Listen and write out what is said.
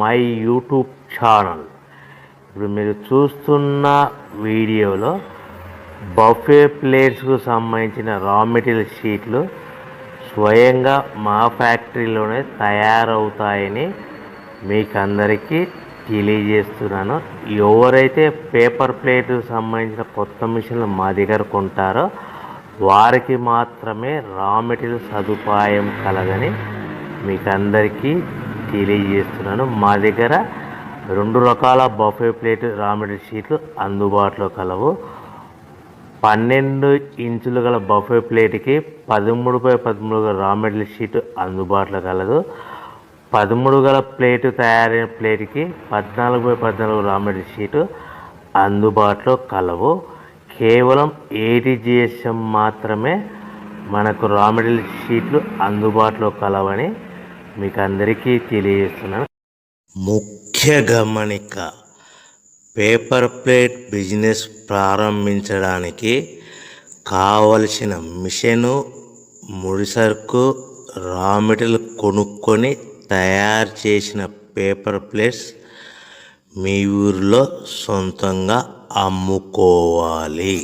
My YouTube channel. ఇప్పుడు మీరు చూస్తున్న వీడియోలో బఫే ప్లేట్స్కు సంబంధించిన రా మెటీరియల్ షీట్లు స్వయంగా మా ఫ్యాక్టరీలోనే తయారవుతాయని మీకు అందరికీ తెలియజేస్తున్నాను. ఎవరైతే పేపర్ ప్లేట్ సంబంధించిన కొత్త మిషన్లు మా దగ్గర కొంటారో వారికి మాత్రమే రా మెటీరియల్ సదుపాయం కలదని మీకు అందరికీ తెలియజేస్తున్నాను. మా దగ్గర 2 రకాల బఫే ప్లేట్ రా మెటీరియల్ షీట్లు అందుబాటులో కలవు. 12 ఇంచులు గల బఫే ప్లేట్కి 13x13 గల రా మెటీరియల్ షీట్ అందుబాటులో కలదు. 13 గల ప్లేటు తయారైన ప్లేట్కి 14x14 రా మెటీరియల్ షీటు అందుబాటులో కలవు. కేవలం 80 GSM మాత్రమే మనకు రా మెటీరియల్ షీట్లు అందుబాటులో కలవని మీకు అందరికీ తెలియజేస్తున్నాను. ముఖ్య గమనిక: పేపర్ ప్లేట్ బిజినెస్ ప్రారంభించడానికి కావలసిన మిషను, ముడిసరుకు, రా మెటీరియల్ కొనుక్కొని తయారు చేసిన పేపర్ ప్లేట్స్ మీ ఊరిలో సొంతంగా అమ్ముకోవాలి.